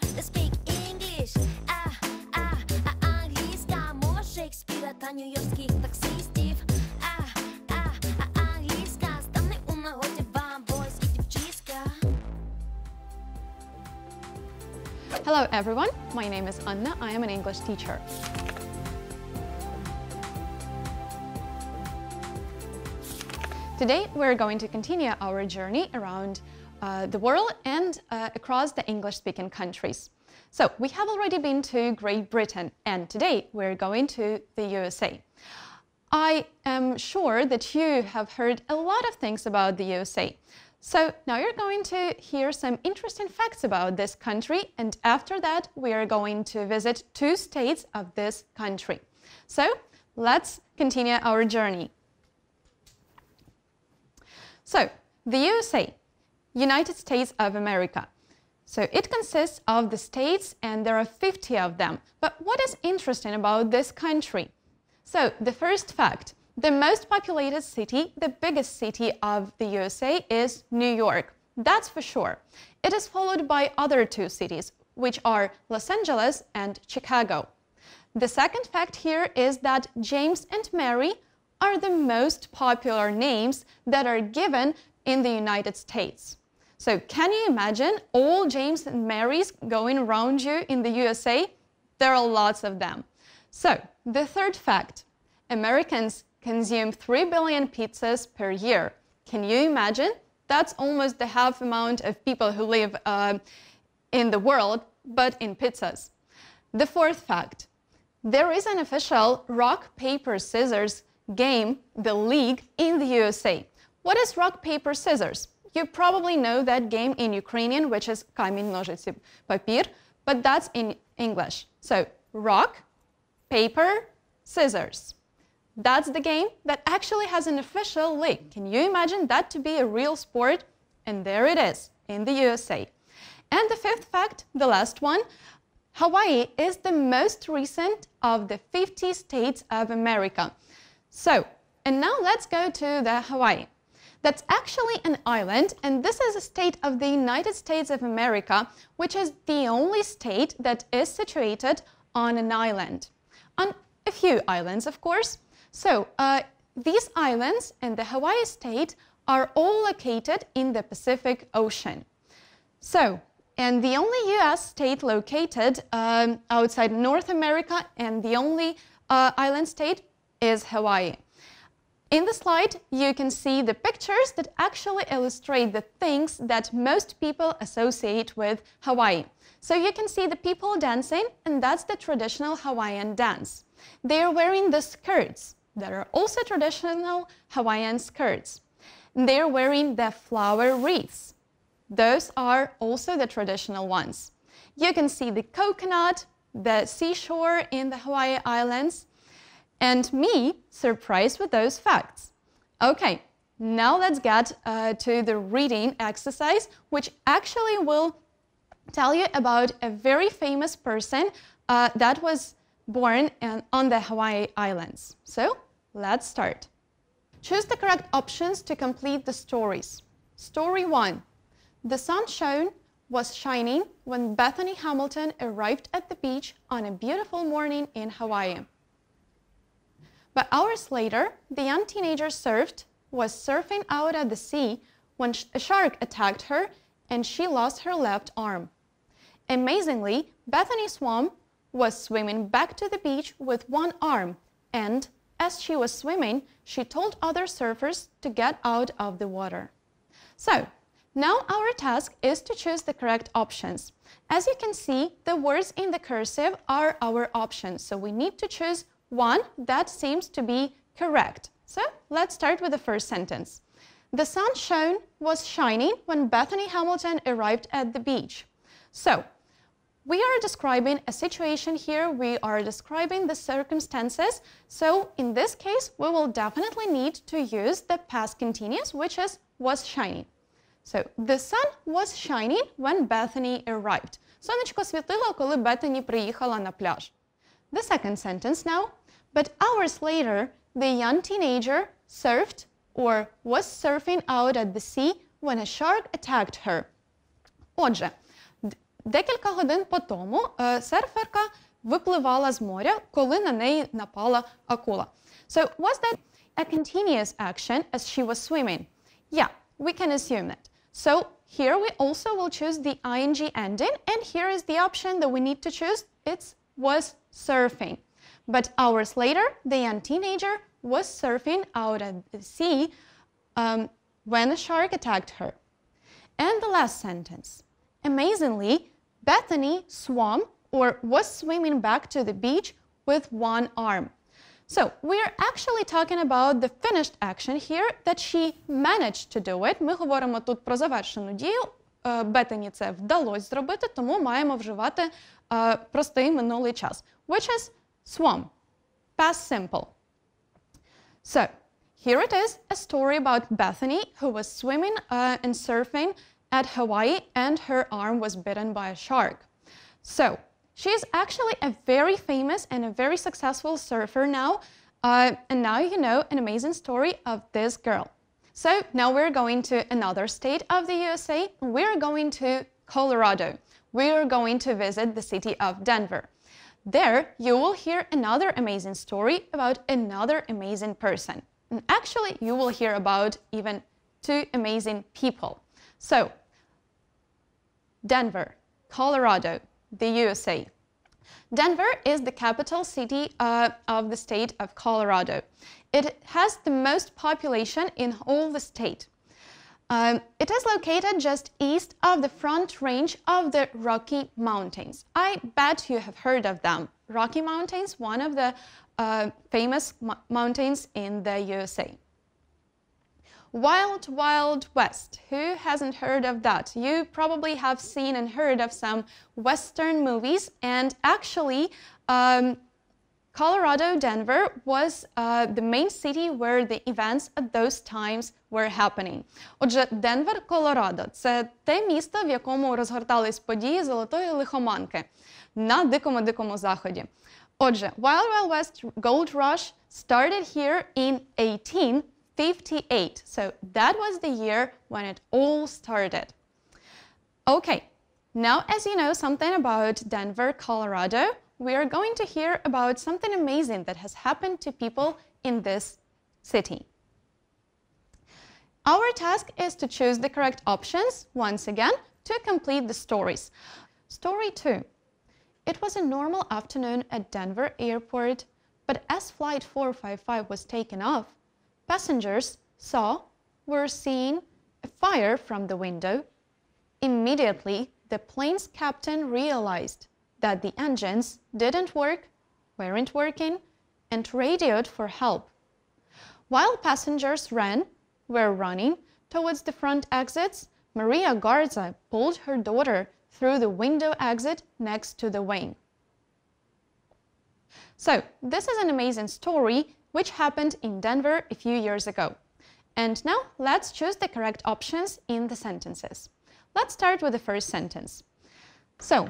Let's speak English. Англійська, мова Шекспіра та нью-йоркських таксистів. Англійська, стане у нагоді вам, boys і дівчиська. Hello everyone, my name is Anna. I am an English teacher. Today we're going to continue our journey around the world and across the English-speaking countries. So we have already been to Great Britain and today we're going to the USA. I am sure that you have heard a lot of things about the USA. So now you're going to hear some interesting facts about this country, and after that we are going to visit 2 states of this country. So let's continue our journey. So the USA, United States of America. So it consists of the states and there are 50 of them. But what is interesting about this country? So the first fact, the most populated city, the biggest city of the USA is New York. That's for sure. It is followed by other 2 cities, which are Los Angeles and Chicago. The second fact here is that James and Mary are the most popular names that are given in the United States. So can you imagine all James and Marys going around you in the USA? There are lots of them. So the third fact, Americans consume 3 billion pizzas per year. Can you imagine? That's almost the half amount of people who live in the world, but in pizzas. The fourth fact, there is an official rock, paper, scissors game, the league in the USA. What is rock, paper, scissors? You probably know that game in Ukrainian, which is камінь, ножиці, папір, but that's in English. So rock, paper, scissors. That's the game that actually has an official league. Can you imagine that to be a real sport? And there it is, in the USA. And the fifth fact, the last one, Hawaii is the most recent of the 50 states of America. So, and now let's go to the Hawaii. That's actually an island, and this is a state of the United States of America, which is the only state that is situated on an island. On a few islands, of course. So, these islands in the Hawaii state are all located in the Pacific Ocean. So, and the only US state located outside North America and the only island state is Hawaii. In the slide, you can see the pictures that actually illustrate the things that most people associate with Hawaii. So you can see the people dancing, and that's the traditional Hawaiian dance. They are wearing the skirts that are also traditional Hawaiian skirts. They are wearing the flower wreaths. Those are also the traditional ones. You can see the coconut, the seashore in the Hawaii Islands, and me surprised with those facts. Okay, now let's get to the reading exercise, which actually will tell you about a very famous person that was born on the Hawaii Islands. So let's start. Choose the correct options to complete the stories. Story 1. The sun was shining when Bethany Hamilton arrived at the beach on a beautiful morning in Hawaii. But hours later, the young teenager was surfing out at the sea when a shark attacked her and she lost her left arm. Amazingly, Bethany was swimming back to the beach with one arm, and as she was swimming, she told other surfers to get out of the water. So, now our task is to choose the correct options. As you can see, the words in the cursive are our options, so we need to choose one that seems to be correct. So let's start with the first sentence. The sun was shining when Bethany Hamilton arrived at the beach. So we are describing a situation here. We are describing the circumstances. So in this case, we will definitely need to use the past continuous, which is was shining. So the sun was shining when Bethany arrived. Сонечко світило, коли Беттані приїхала на пляж. The second sentence now. But hours later, the young teenager surfed or was surfing out at the sea when a shark attacked her. Отже, Декілька годин по тому серферка випливала з моря, коли на неї напала акула. So, was that a continuous action as she was swimming? Yeah, we can assume that. So, here we also will choose the ing ending, and here is the option that we need to choose. It was surfing. But hours later, the young teenager was surfing out at the sea when a shark attacked her. And the last sentence. Amazingly, Bethany swam or was swimming back to the beach with one arm. So we're actually talking about the finished action here, that she managed to do it. Ми говоримо тут про завершену дію. Беттані це вдалося зробити, тому маємо вживати простий минулий час, which is swam, past simple. So here it is, a story about Bethany, who was swimming and surfing at Hawaii, and her arm was bitten by a shark. So she is actually a very famous and a very successful surfer now, and now you know an amazing story of this girl. So now we're going to another state of the USA. We're going to Colorado. We're going to visit the city of Denver. There you will hear another amazing story about another amazing person. And actually you will hear about even two amazing people. So Denver, Colorado, the USA. Denver is the capital city of the state of Colorado. It has the most population in all the state. It is located just east of the Front Range of the Rocky Mountains. I bet you have heard of them. Rocky Mountains, one of the famous mountains in the USA. Wild Wild West. Who hasn't heard of that? You probably have seen and heard of some Western movies, and actually Colorado, Denver was the main city where the events at those times were happening. Отже, Денвер, Колорадо – це те місто, в якому розгортались події Золотої лихоманки на дикому заході. Отже, Wild Wild West Gold Rush started here in 1858. So that was the year when it all started. Okay, now as you know something about Denver, Colorado, we are going to hear about something amazing that has happened to people in this city. Our task is to choose the correct options, once again, to complete the stories. Story 2. It was a normal afternoon at Denver Airport, but as Flight 455 was taken off, passengers were seeing a fire from the window. Immediately, the plane's captain realized that the engines weren't working, and radioed for help. While passengers were running towards the front exits, Maria Garza pulled her daughter through the window exit next to the wing. So, this is an amazing story which happened in Denver a few years ago. And now, let's choose the correct options in the sentences. Let's start with the first sentence. So,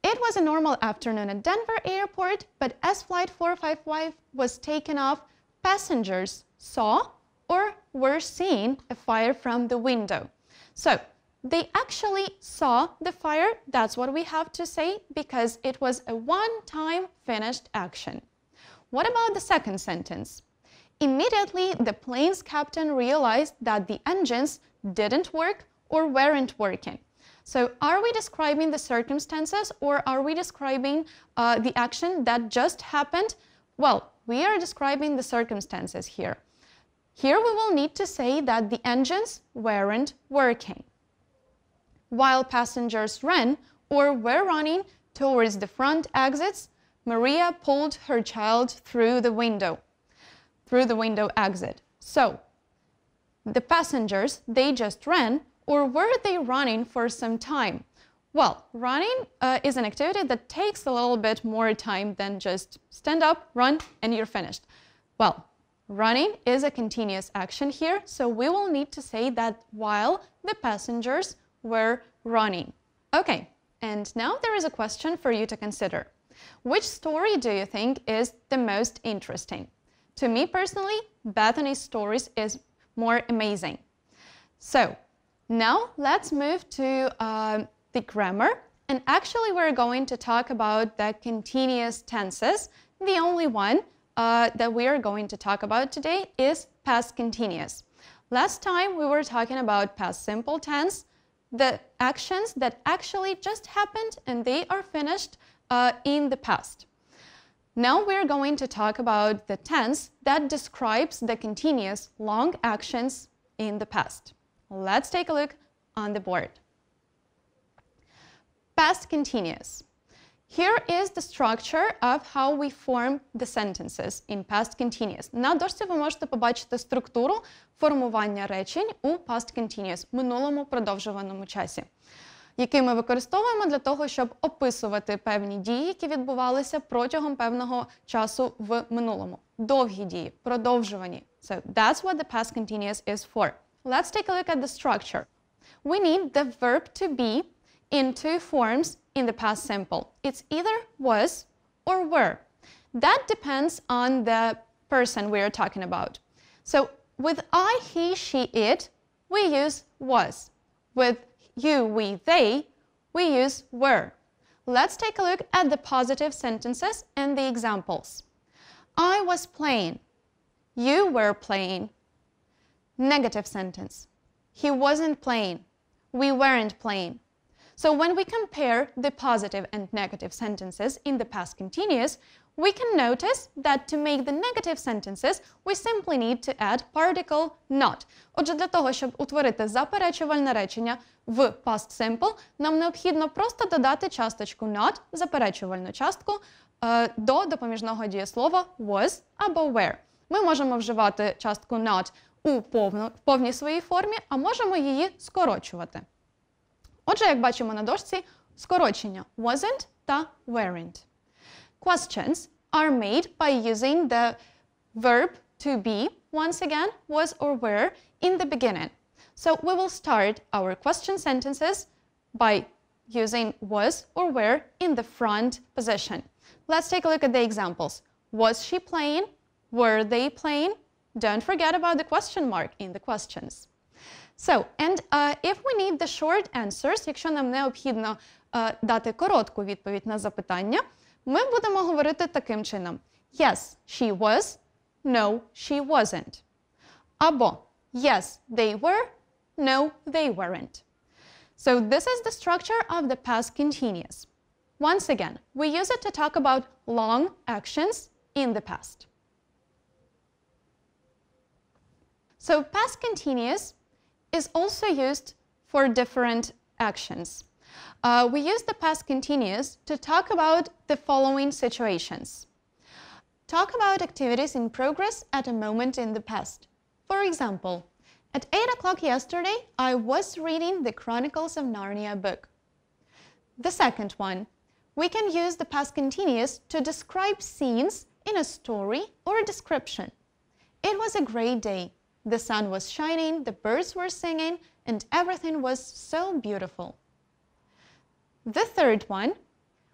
it was a normal afternoon at Denver Airport, but as Flight 455 was taken off, passengers saw or were seeing a fire from the window. So, they actually saw the fire, that's what we have to say, because it was a one-time finished action. What about the second sentence? Immediately, the plane's captain realized that the engines didn't work or weren't working. So, are we describing the circumstances, or are we describing the action that just happened? Well, we are describing the circumstances here. Here we will need to say that the engines weren't working. While passengers ran or were running towards the front exits, Maria pulled her child through the window exit. So, the passengers, they just ran, or were they running for some time? Well, running is an activity that takes a little bit more time than just stand up, run, and you're finished. Well, running is a continuous action here, so we will need to say that while the passengers were running. Okay, and now there is a question for you to consider. Which story do you think is the most interesting? To me personally, Bethany's stories is more amazing. So, now let's move to the grammar and actually we're going to talk about the continuous tenses. The only one that we are going to talk about today is past continuous. Last time we were talking about past simple tense, the actions that actually just happened and they are finished in the past. Now we're going to talk about the tense that describes the continuous long actions in the past. Let's take a look on the board. Past continuous. Here is the structure of how we form the sentences in past continuous. На дошці ви можете побачити структуру формування речень у past continuous, минулому продовжуваному часі, який ми використовуємо для того, щоб описувати певні дії, які відбувалися протягом певного часу в минулому. Довгі дії, продовжувані. So that's what the past continuous is for. Let's take a look at the structure. We need the verb to be in two forms in the past simple. It's either was or were. That depends on the person we are talking about. So with I, he, she, it, we use was. With you, we, they, we use were. Let's take a look at the positive sentences and the examples. I was playing. You were playing. Negative sentence. He wasn't playing. We weren't playing. So when we compare the positive and negative sentences in the past continuous, we can notice that to make the negative sentences, we simply need to add particle not. Отже, для того, щоб утворити заперечувальне речення в past simple, нам необхідно просто додати часточку not, заперечувальну частку, до допоміжного дієслова was або were. Ми можемо вживати частку not у повній своїй формі, а можемо її скорочувати. Отже, як бачимо на дошці, скорочення wasn't та weren't. Questions are made by using the verb to be, once again, was or were, in the beginning. So we will start our question sentences by using was or were in the front position. Let's take a look at the examples. Was she playing? Were they playing? Don't forget about the question mark in the questions. So, and if we need the short answers, якщо нам необхідно дати коротку відповідь на запитання, ми будемо говорити таким чином. Yes, she was. No, she wasn't. Або yes, they were. No, they weren't. So this is the structure of the past continuous. Once again, we use it to talk about long actions in the past. So past continuous is also used for different actions. We use the past continuous to talk about the following situations. Talk about activities in progress at a moment in the past. For example, at 8 o'clock yesterday, I was reading the Chronicles of Narnia book. The second one, we can use the past continuous to describe scenes in a story or a description. It was a great day. The sun was shining, the birds were singing, and everything was so beautiful. The third one,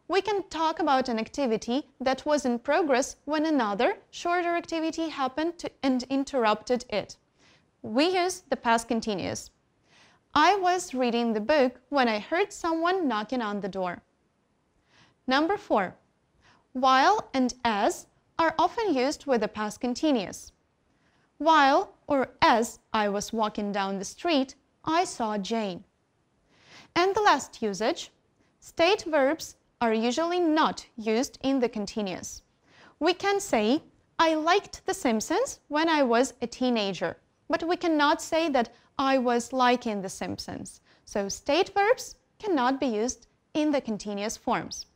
we can talk about an activity that was in progress when another, shorter activity happened and interrupted it. We use the past continuous. I was reading the book when I heard someone knocking on the door. Number 4, while and as are often used with the past continuous. While or as I was walking down the street, I saw Jane. And the last usage, state verbs are usually not used in the continuous. We can say, I liked The Simpsons when I was a teenager, but we cannot say that I was liking The Simpsons. So state verbs cannot be used in the continuous forms.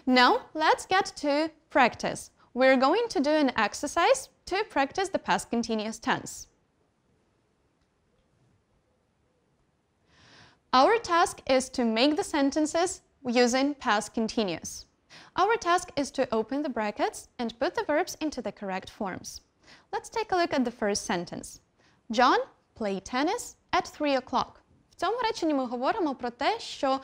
Now let's get to practice. We're going to do an exercise to practice the past continuous tense. Our task is to make the sentences using past continuous. Our task is to open the brackets and put the verbs into the correct forms. Let's take a look at the first sentence. John played tennis at 3 o'clock. В цьому реченні ми говоримо про те, що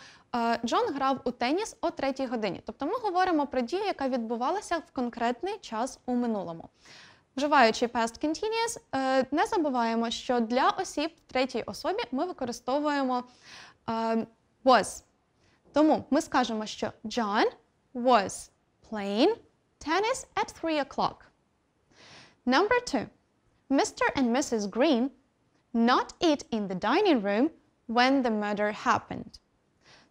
Джон грав у теніс о 3 годині. Тобто ми говоримо про дію, яка відбувалася в конкретний час у минулому. Вживаючи past continuous, не забуваємо, що для осіб в третій особі ми використовуємо was. Тому ми скажемо, що John was playing tennis at 3 o'clock. Number 2. Mr. and Mrs. Green not eat in the dining room when the murder happened.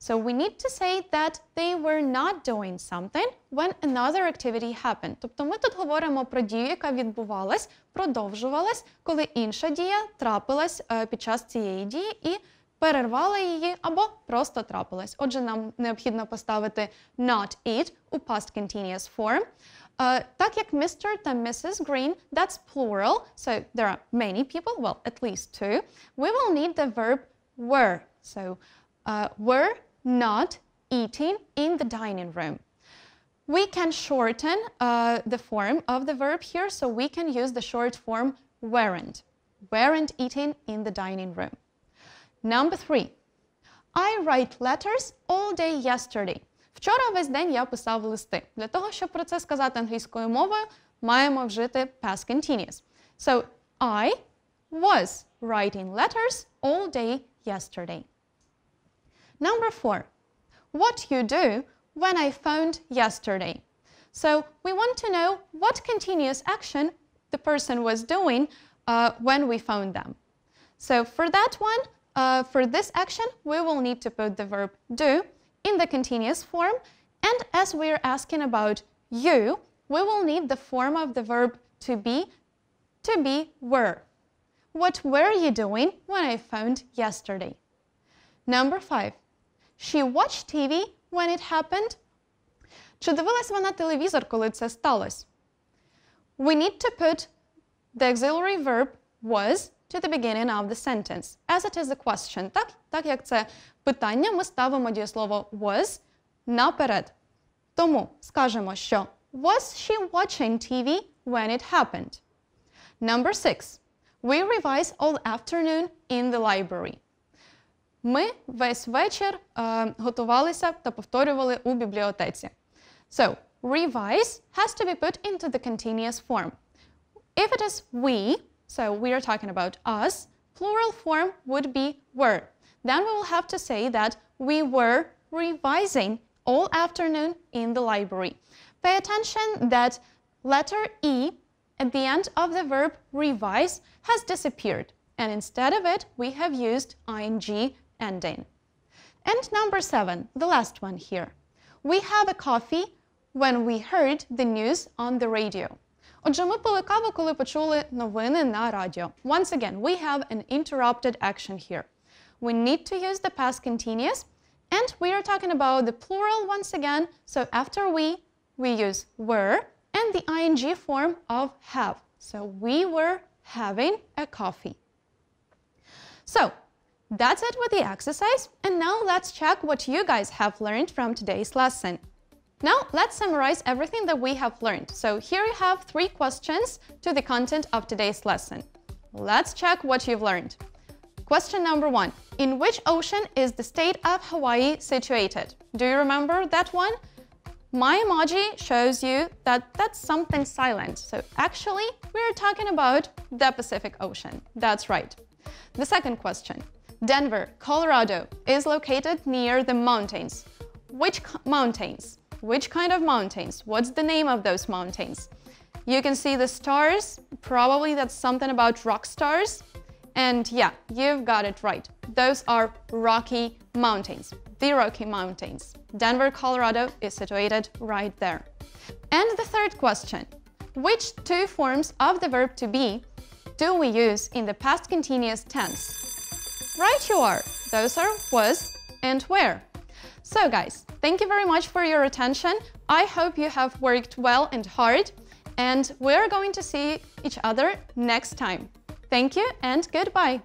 So we need to say that they were not doing something when another activity happened. Тобто ми тут говоримо про дію, яка відбувалась, продовжувалась, коли інша дія трапилась під час цієї дії і перервала її або просто трапилась. Отже, нам необхідно поставити not eat у past continuous form. Так як Mr. та Mrs. Green, that's plural, so there are many people, well, at least two, we will need the verb were. So, were not eating in the dining room. We can shorten the form of the verb here, so we can use the short form weren't. Weren't eating in the dining room. Number 3. I write letters all day yesterday. Вчора весь день я писав листи. Для того, щоб про це сказати англійською мовою, маємо вжити past continuous. So, I was writing letters all day yesterday. Number 4. What you do when I phoned yesterday. So, we want to know what continuous action the person was doing when we phoned them. So, for that one, for this action, we will need to put the verb do in the continuous form, and as we're asking about you, we will need the form of the verb to be were. What were you doing when I phoned yesterday? Number 5. She watched TV when it happened. Чи дивилась вона телевізор, коли це сталося? We need to put the auxiliary verb was to the beginning of the sentence, as it is a question. Так як це питання, ми ставимо дієслово was наперед. Тому скажемо, що was she watching TV when it happened? Number 6. We revise all afternoon in the library. Ми весь вечір готувалися та повторювали у бібліотеці. So, revise has to be put into the continuous form. If it is we, so we are talking about us, plural form would be were. Then we will have to say that we were revising all afternoon in the library. Pay attention that letter E at the end of the verb revise has disappeared, and instead of it, we have used ing ending. And number 7, the last one here. We have a coffee when we heard the news on the radio. Отже, ми пили каву, коли почули новини на радіо. Once again, we have an interrupted action here. We need to use the past continuous, and we are talking about the plural once again, so after we use were and the ing form of have. So, we were having a coffee. So, that's it with the exercise, and now let's check what you guys have learned from today's lesson. Now, let's summarize everything that we have learned. So here you have 3 questions to the content of today's lesson. Let's check what you've learned. Question number 1. In which ocean is the state of Hawaii situated? Do you remember that one? My emoji shows you that that's something silent. So actually, we're talking about the Pacific Ocean. That's right. The second question. Denver, Colorado is located near the mountains. Which mountains? Which kind of mountains? What's the name of those mountains? You can see the stars. Probably that's something about rock stars. And yeah, you've got it right. Those are Rocky Mountains, the Rocky Mountains. Denver, Colorado is situated right there. And the third question. Which 2 forms of the verb to be do we use in the past continuous tense? Right you are. Those are was and were. So guys, thank you very much for your attention. I hope you have worked well and hard, and we're going to see each other next time. Thank you and goodbye.